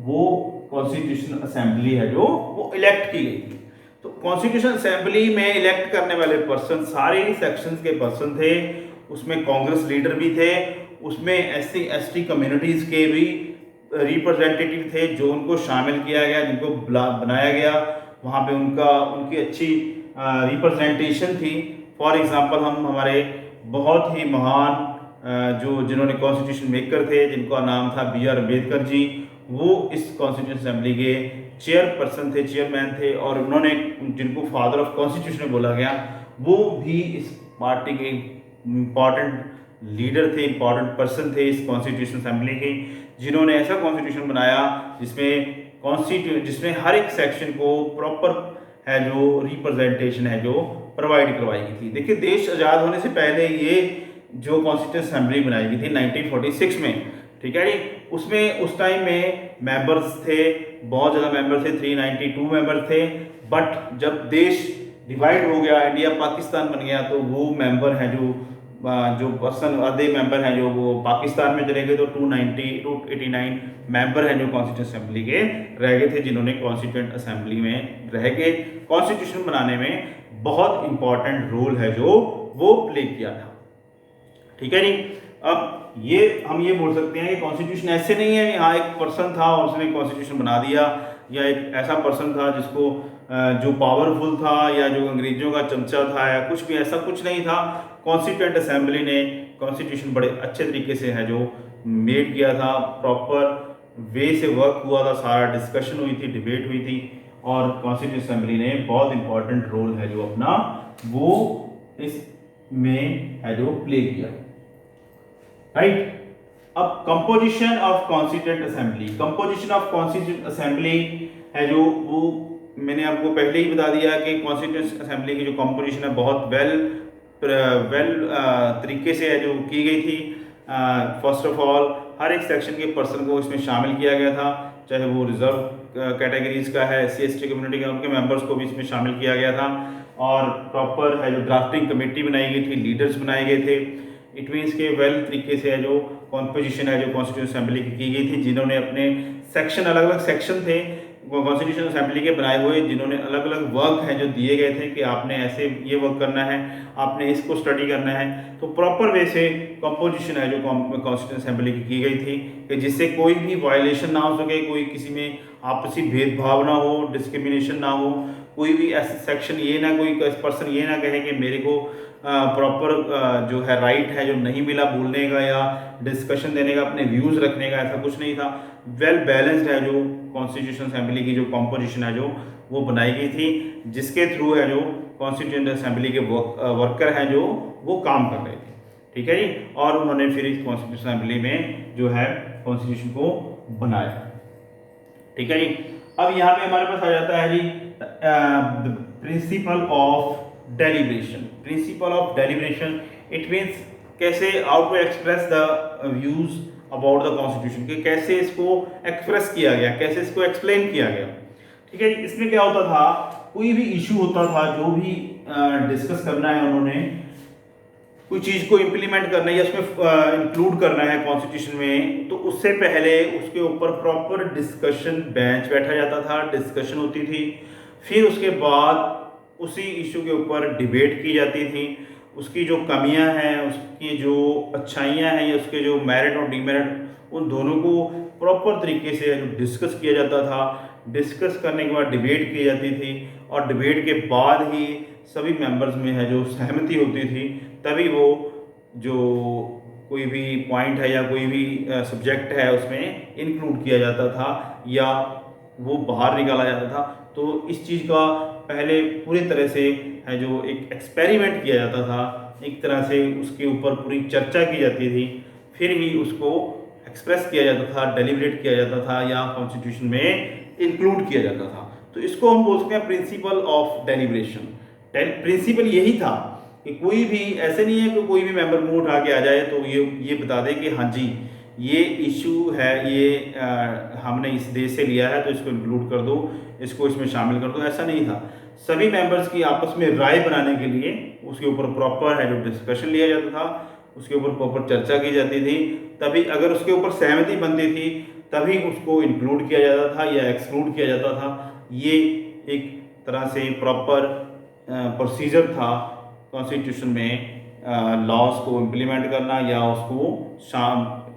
वो कॉन्स्टिट्यूशन असेंबली है जो वो इलेक्ट की गई थी। तो कॉन्स्टिट्यूशन असेंबली में इलेक्ट करने वाले पर्सन सारे सेक्शंस के पर्सन थे। उसमें कांग्रेस लीडर भी थे, उसमें एससी एसटी कम्युनिटीज के भी रिप्रेजेंटेटिव थे जो उनको शामिल किया गया, जिनको बनाया गया, वहाँ पे उनकी अच्छी रिप्रेजेंटेशन थी। फॉर एग्जांपल हम हमारे बहुत ही महान जिन्होंने कॉन्स्टिट्यूशन मेकर थे, जिनका नाम था बी आर अम्बेडकर जी, वो इस कॉन्स्टिट्यूशन असेंबली के चेयरपर्सन थे, चेयरमैन थे, और उन्होंने जिनको फादर ऑफ कॉन्स्टिट्यूशन बोला गया, वो भी इस पार्टी के इम्पॉर्टेंट लीडर थे, इम्पॉर्टेंट पर्सन थे इस कॉन्स्टिट्यूशन असेंबली के, जिन्होंने ऐसा कॉन्स्टिट्यूशन बनाया जिसमें हर एक सेक्शन को प्रॉपर है जो रिप्रेजेंटेशन है जो प्रोवाइड करवाई गई थी। देखिए, देश आज़ाद होने से पहले ये जो कॉन्स्टिट्यूशन असेंबली बनाई गई थी 1946 में, ठीक है जी, उसमें उस टाइम में मेंबर्स थे, बहुत ज़्यादा मेंबर थे, 392 मेंबर थे। बट जब देश डिवाइड हो गया, इंडिया पाकिस्तान बन गया, तो वो मेंबर हैं जो पर्सन आधे मेंबर हैं जो वो पाकिस्तान में चले गए, तो 289 मेंबर हैं जो कॉन्स्टिट्यूशन असेंबली के रह गए थे, जिन्होंने कॉन्स्टिट्यूएंट असेंबली में रह के कॉन्स्टिट्यूशन बनाने में बहुत इंपॉर्टेंट रोल है जो वो प्ले किया था। ठीक है जी। अब हम ये बोल सकते हैं कि कॉन्स्टिट्यूशन ऐसे नहीं है यहाँ एक पर्सन था और उसने कॉन्स्टिट्यूशन बना दिया, या एक ऐसा पर्सन था जिसको जो पावरफुल था या जो अंग्रेजों का चमचा था या कुछ भी, ऐसा कुछ नहीं था। कॉन्स्टिट्यूएंट असेंबली ने कॉन्स्टिट्यूशन बड़े अच्छे तरीके से है जो मेड किया था, प्रॉपर वे से वर्क हुआ था, सारा डिस्कशन हुई थी, डिबेट हुई थी, और कॉन्स्टिट्यूशन असेंबली ने बहुत इंपॉर्टेंट रोल है जो अपना वो इसमें है जो प्ले किया। राइट। अब composition of constituent assembly, composition of constituent assembly है जो वो मैंने आपको पहले ही बता दिया कि कॉन्स्टिट्यूएंट असेंबली की जो कंपोजिशन है बहुत वेल तरीके से है जो की गई थी। फर्स्ट ऑफ ऑल हर एक सेक्शन के पर्सन को इसमें शामिल किया गया था, चाहे वो रिजर्व कैटेगरीज का है, एससी एसटी कम्युनिटी का, उनके मेंबर्स को भी इसमें शामिल किया गया था, और प्रॉपर है जो ड्राफ्टिंग कमेटी बनाई गई थी, लीडर्स बनाए गए थे। इट मीन्स के वेल तरीके से है जो कॉम्पोजिशन है जो कॉन्स्टिट्यूशन असेंबली की गई थी, जिन्होंने अपने सेक्शन, अलग अलग सेक्शन थे कॉन्स्टिट्यूशन असेंबली के बनाए हुए, जिन्होंने अलग अलग वर्क हैं जो दिए गए थे कि आपने ऐसे ये वर्क करना है, आपने इसको स्टडी करना है। तो प्रॉपर वे से कंपोजिशन है जो कॉन्स्टिट्यूशन असेंबली की गई थी कि जिससे कोई भी वायलेशन ना हो सके, कोई किसी में आपसी भेदभाव ना हो, डिस्क्रिमिनेशन ना हो, कोई भी ऐसा सेक्शन ये ना, कोई पर्सन ये ना कहे कि मेरे को प्रॉपर जो है राइट है जो नहीं मिला बोलने का या डिस्कशन देने का, अपने व्यूज़ रखने का, ऐसा कुछ नहीं था। वेल बैलेंस्ड है जो कॉन्स्टिट्यूशन असेंबली की जो कॉम्पोजिशन है जो वो बनाई गई थी, जिसके थ्रू है जो कॉन्स्टिट्यूशन असेंबली के वर्कर हैं जो वो काम कर रहे थे। ठीक है जी, और उन्होंने फिर इस कॉन्स्टिट्यूशन असेंबली में जो है कॉन्स्टिट्यूशन को बनाया। ठीक है जी, अब यहाँ पे हमारे पास आ जाता है जी principle of deliberation. Principle of deliberation it means कैसे how to express the views about the constitution, कि कैसे इसको एक्सप्रेस किया गया, कैसे इसको एक्सप्लेन किया गया। ठीक है, इसमें क्या होता था, कोई भी इशू होता था जो भी डिस्कस करना है, उन्होंने कोई चीज़ को इम्प्लीमेंट करना है या उसमें इंक्लूड करना है कॉन्स्टिट्यूशन में, तो उससे पहले उसके ऊपर प्रॉपर डिस्कशन बेंच बैठा जाता था, डिस्कशन होती थी। फिर उसके बाद उसी इशू के ऊपर डिबेट की जाती थी, उसकी जो कमियां हैं, उसकी जो अच्छाइयां हैं या उसके जो मेरिट और डीमेरिट, उन दोनों को प्रॉपर तरीके से डिस्कस किया जाता था। डिस्कस करने के बाद डिबेट की जाती थी, और डिबेट के बाद ही सभी मेंबर्स में है जो सहमति होती थी, तभी वो जो कोई भी पॉइंट है या कोई भी सब्जेक्ट है उसमें इंक्लूड किया जाता था या वो बाहर निकाला जाता था। तो इस चीज़ का पहले पूरी तरह से है जो एक एक्सपेरिमेंट किया जाता था, एक तरह से उसके ऊपर पूरी चर्चा की जाती थी, फिर ही उसको एक्सप्रेस किया जाता था, डेलिब्रेट किया जाता था या कॉन्स्टिट्यूशन में इंक्लूड किया जाता था। तो इसको हम बोलते हैं प्रिंसिपल ऑफ डेलिब्रेशन। प्रिंसिपल यही था कि कोई भी ऐसे नहीं है कि कोई भी मेंबर मुंह उठा के आ जाए तो ये बता दे कि हाँ जी ये इशू है, ये हमने इस देश से लिया है तो इसको इंक्लूड कर दो, इसको इसमें शामिल कर दो, ऐसा नहीं था। सभी मेंबर्स की आपस में राय बनाने के लिए उसके ऊपर प्रॉपर है जो डिस्कशन लिया जाता था, उसके ऊपर प्रॉपर चर्चा की जाती थी, तभी अगर उसके ऊपर सहमति बनती थी तभी उसको इंक्लूड किया जाता था या एक्सक्लूड किया जाता था। ये एक तरह से प्रॉपर प्रोसीजर था कॉन्स्टिट्यूशन में लॉज को इम्प्लीमेंट करना या उसको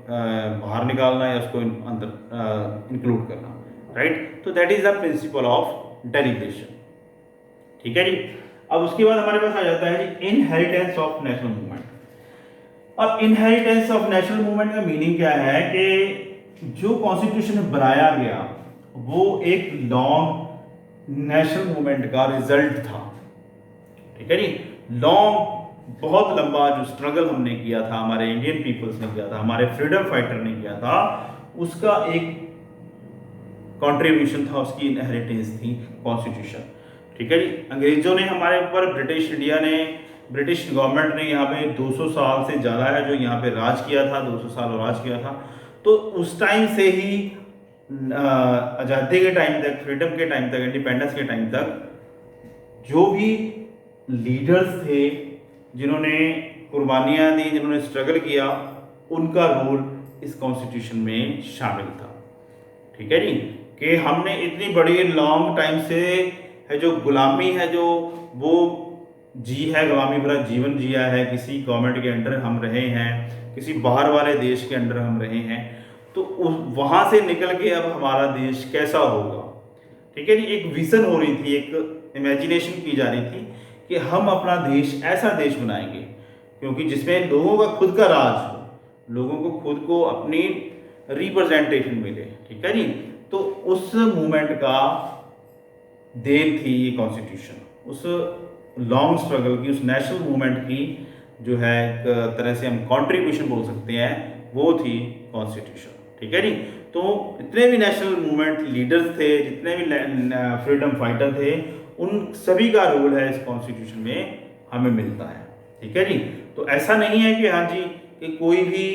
बाहर निकालना या उसको अंदर इंक्लूड करना, राइट। तो that is the principal of deliberation. ठीक है जी, अब उसके बाद हमारे पास आ जाता है जी इनहेरिटेंस ऑफ नेशनल मूवमेंट। अब इनहेरिटेंस ऑफ नेशनल मूवमेंट का मीनिंग क्या है कि जो कॉन्स्टिट्यूशन बनाया गया वो एक लॉन्ग नेशनल मूवमेंट का रिजल्ट था। ठीक है जी, लॉन्ग बहुत लंबा जो स्ट्रगल हमने किया था, हमारे इंडियन पीपल्स ने किया था, हमारे फ्रीडम फाइटर ने किया था, उसका एक कंट्रीब्यूशन था, उसकी इनहेरिटेंस थी कॉन्स्टिट्यूशन। ठीक है जी, अंग्रेजों ने हमारे ऊपर, ब्रिटिश गवर्नमेंट ने यहाँ पे 200 साल से ज़्यादा है जो यहाँ पे राज किया था, 200 साल राज किया था। तो उस टाइम से ही आज़ादी के टाइम तक, फ्रीडम के टाइम तक, इंडिपेंडेंस के टाइम तक जो भी लीडर्स थे जिन्होंने कुर्बानियाँ दी, जिन्होंने स्ट्रगल किया, उनका रोल इस कॉन्स्टिट्यूशन में शामिल था। ठीक है जी, कि हमने इतनी बड़ी लॉन्ग टाइम से है जो गुलामी है जो वो जी है, गुलामी भरा जीवन जिया है, किसी गवर्नमेंट के अंडर हम रहे हैं, किसी बाहर वाले देश के अंडर हम रहे हैं, तो वहाँ से निकल के अब हमारा देश कैसा होगा। ठीक है जी, एक विजन हो रही थी, एक इमेजिनेशन की जा रही थी कि हम अपना देश ऐसा देश बनाएंगे क्योंकि जिसमें लोगों का खुद का राज हो, लोगों को खुद को अपनी रिप्रेजेंटेशन मिले। ठीक है जी, तो उस मूवमेंट का देन थी ये कॉन्स्टिट्यूशन, उस लॉन्ग स्ट्रगल की, उस नेशनल मूवमेंट की जो है एक तरह से हम कंट्रीब्यूशन बोल सकते हैं, वो थी कॉन्स्टिट्यूशन। ठीक है जी, तो जितने भी नेशनल मूवमेंट लीडर्स थे, जितने भी फ्रीडम फाइटर थे, उन सभी का रोल है इस कॉन्स्टिट्यूशन में हमें मिलता है। ठीक है जी, तो ऐसा नहीं है कि हाँ जी कि कोई भी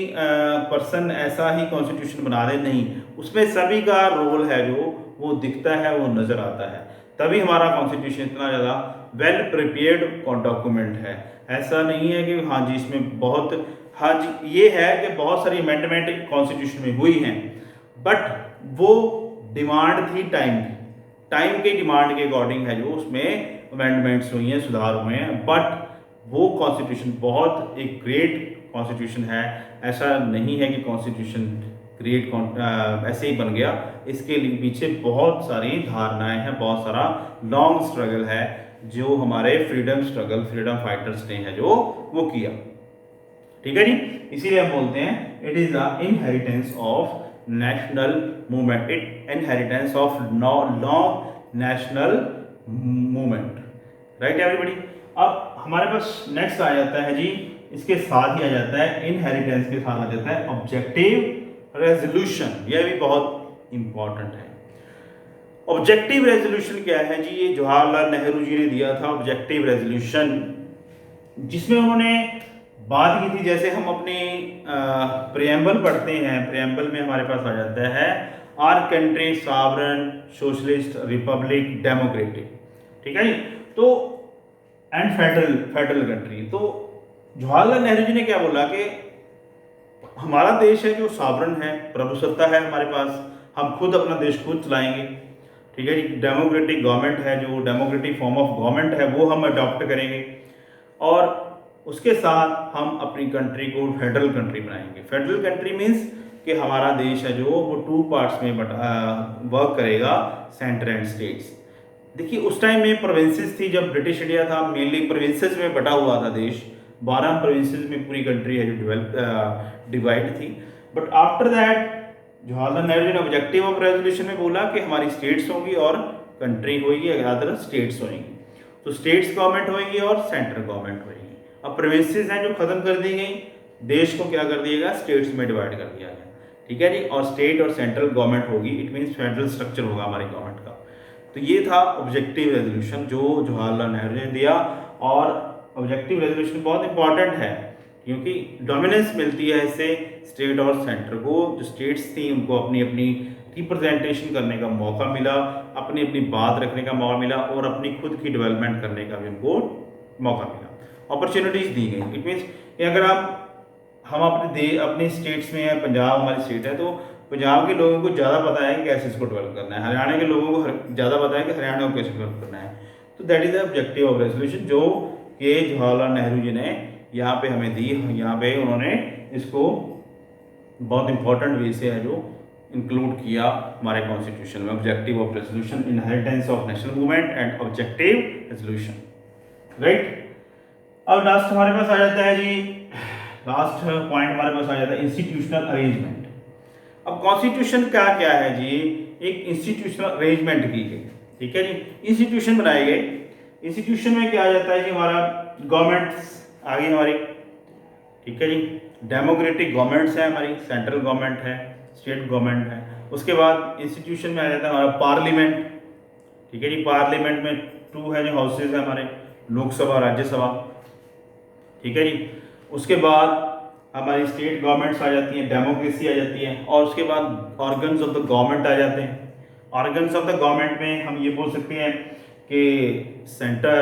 पर्सन ऐसा ही कॉन्स्टिट्यूशन बना दे, नहीं, उसमें सभी का रोल है जो वो दिखता है, वो नज़र आता है, तभी हमारा कॉन्स्टिट्यूशन इतना ज़्यादा वेल प्रिपेयर्ड डॉक्यूमेंट है। ऐसा नहीं है कि हाँ जी इसमें बहुत हाँ जी, ये है कि बहुत सारी अमेंडमेंट कॉन्स्टिट्यूशन में हुई हैं, बट वो डिमांड थी टाइम के डिमांड के अकॉर्डिंग है जो उसमें अमेंडमेंट्स हुई हैं, सुधार हुए हैं, बट वो कॉन्स्टिट्यूशन बहुत एक ग्रेट कॉन्स्टिट्यूशन है। ऐसा नहीं है कि कॉन्स्टिट्यूशन ग्रेट ऐसे ही बन गया, इसके पीछे बहुत सारी धारणाएं हैं, बहुत सारा लॉन्ग स्ट्रगल है जो हमारे फ्रीडम फाइटर्स ने है जो वो किया। ठीक है जी, इसीलिए हम बोलते हैं it is the inheritance of national movement, it inheritance of long national movement. Right everybody. अब हमारे पास नेक्स्ट आ जाता है जी, इसके साथ ही आ जाता है, इनहेरिटेंस के साथ आ जाता है ऑब्जेक्टिव रेजोल्यूशन। यह भी बहुत इंपॉर्टेंट है। ऑब्जेक्टिव रेजोल्यूशन क्या है जी? ये जवाहरलाल नेहरू जी ने दिया था ऑब्जेक्टिव रेजोल्यूशन, जिसमें उन्होंने बात की थी, जैसे हम अपने प्रियम्बल पढ़ते हैं, प्रियम्बल में हमारे पास आ जाता है our country sovereign socialist Republic democratic. ठीक है जी, तो एंड फेडरल कंट्री। तो जवाहरलाल नेहरू जी ने क्या बोला कि हमारा देश है जो सॉवरेन है, प्रभुसत्ता है हमारे पास, हम खुद अपना देश खुद चलाएंगे। ठीक है जी, डेमोक्रेटिक गवर्नमेंट है, जो डेमोक्रेटिक फॉर्म ऑफ गवर्नमेंट है वो हम अडॉप्ट करेंगे, और उसके साथ हम अपनी कंट्री को फेडरल कंट्री बनाएंगे। फेडरल कंट्री मीन्स कि हमारा देश है जो वो 2 पार्ट्स में वर्क करेगा, सेंटर एंड स्टेट्स। देखिए उस टाइम में प्रोविंसेस थी, जब ब्रिटिश इंडिया था मेनली प्रोविंसेस में बटा हुआ था देश, 12 प्रोविंसेस में पूरी कंट्री है जो डिवाइड थी। But after that Jawaharlal Nehru ji ने ऑब्जेक्टिव ऑफ रेजोल्यूशन में बोला कि हमारी स्टेट्स होंगी और कंट्री होगी, अदर स्टेट्स होंगी। तो स्टेट्स गवर्नमेंट होगी और सेंट्रल गवर्नमेंट होगी। अब प्रोविंसेस हैं जो खत्म कर दी गई, देश को क्या कर दिया गया, स्टेट्स में डिवाइड कर दिया गया। ठीक है जी, और स्टेट और सेंट्रल गवर्नमेंट होगी, इट मीन्स फेडरल स्ट्रक्चर होगा हमारी गवर्नमेंट का। तो ये था ऑब्जेक्टिव रेजोल्यूशन जो जवाहरलाल नेहरू ने दिया, और ऑब्जेक्टिव रेजोल्यूशन बहुत इंपॉर्टेंट है क्योंकि डोमिनेंस मिलती है इससे स्टेट और सेंटर को। जो स्टेट्स थी उनको अपनी अपनी रिप्रेजेंटेशन करने का मौका मिला, अपनी अपनी बात रखने का मौका मिला, और अपनी खुद की डेवलपमेंट करने का भी उनको मौका मिला, अपॉर्चुनिटीज दी गई। इट मीन्स अगर हम अपने स्टेट्स में हैं, पंजाब हमारी स्टेट है, तो पंजाब के लोगों को ज़्यादा पता है कि कैसे इसको डेवलप करना है, हरियाणा के लोगों को ज़्यादा पता है कि हरियाणा को कैसे डेवलप करना है। तो that is the objective of resolution जो कि जवाहरलाल नेहरू जी ने यहाँ पे हमें दी। यहाँ पे उन्होंने इसको बहुत इंपॉर्टेंट वे से है जो इंक्लूड किया हमारे कॉन्स्टिट्यूशन में, objective of resolution, inheritance of national movement and objective resolution. Right, अब लास्ट हमारे पास आ जाता है जी, लास्ट पॉइंट हमारे पास आ जाता है इंस्टीट्यूशनल अरेंजमेंट। अब कॉन्स्टिट्यूशन क्या क्या है जी? एक इंस्टीट्यूशनल अरेंजमेंट की गई। ठीक है जी, इंस्टीट्यूशन बनाए गए। इंस्टीट्यूशन में क्या आ जाता है जी, हमारा गवर्नमेंट्स आ गई हमारी। ठीक है जी, डेमोक्रेटिक गवर्नमेंट्स है हमारी, सेंट्रल गवर्नमेंट है, स्टेट गवर्नमेंट है। उसके बाद इंस्टीट्यूशन में आ जाता है हमारा पार्लियामेंट। ठीक है जी, पार्लियामेंट में 2 है जो हाउसेज है हमारे, लोकसभा, राज्यसभा। ठीक है जी, उसके बाद हमारी स्टेट गवर्नमेंट्स आ जाती हैं, डेमोक्रेसी आ जाती है, और उसके बाद ऑर्गन्स ऑफ द गवर्नमेंट आ जाते हैं। ऑर्गन्स ऑफ द गवर्नमेंट में हम ये बोल सकते हैं कि centre,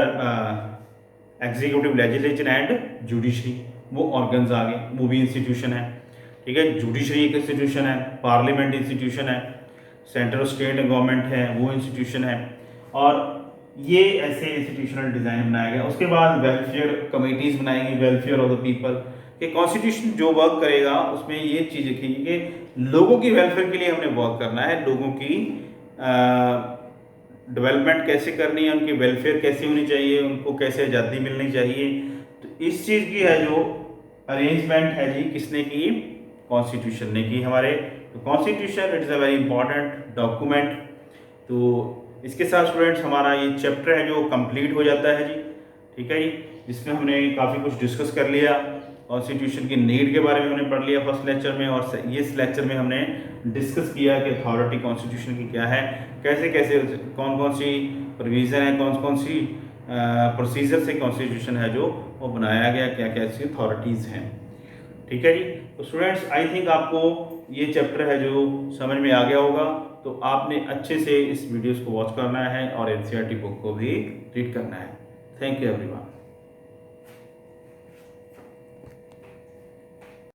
executive, legislature and judiciary, वो ऑर्गन्स आ गए, वो भी इंस्टीट्यूशन है। ठीक है, जुडिशरी एक इंस्टीट्यूशन है, पार्लियामेंट इंस्टीट्यूशन है, सेंट्रल स्टेट गवर्नमेंट है वो इंस्टीट्यूशन है, और ये ऐसे इंस्टीट्यूशनल डिज़ाइन बनाया गया। उसके बाद वेलफेयर कमेटीज़ बनाएंगी, वेलफेयर ऑफ द पीपल, कि कॉन्स्टिट्यूशन जो वर्क करेगा उसमें ये चीज़ लिखेगी कि लोगों की वेलफेयर के लिए हमने वर्क करना है, लोगों की डेवलपमेंट कैसे करनी है, उनकी वेलफेयर कैसी होनी चाहिए, उनको कैसे आज़ादी मिलनी चाहिए। तो इस चीज़ की है जो अरेंजमेंट है जी, किसने की? कॉन्स्टिट्यूशन ने की हमारे। तो constitution it is a very important document. तो इसके साथ स्टूडेंट्स हमारा ये चैप्टर है जो कंप्लीट हो जाता है जी। ठीक है जी, जिसमें हमने काफ़ी कुछ डिस्कस कर लिया, कॉन्स्टिट्यूशन की नीड के बारे में हमने पढ़ लिया फर्स्ट लेक्चर में, और इस लेक्चर में हमने डिस्कस किया कि अथॉरिटी कॉन्स्टिट्यूशन की क्या है, कैसे कैसे कौन कौन सी प्रोविज़न है, कौन कौन सी प्रोसीजर से कॉन्स्टिट्यूशन है जो वो बनाया गया, क्या क्या इसकी अथॉरिटीज़ हैं। ठीक है जी, तो स्टूडेंट्स आई थिंक आपको ये चैप्टर है जो समझ में आ गया होगा। तो आपने अच्छे से इस वीडियोस को वॉच करना है और एनसीईआरटी बुक को भी रीड करना है। Thank you everyone.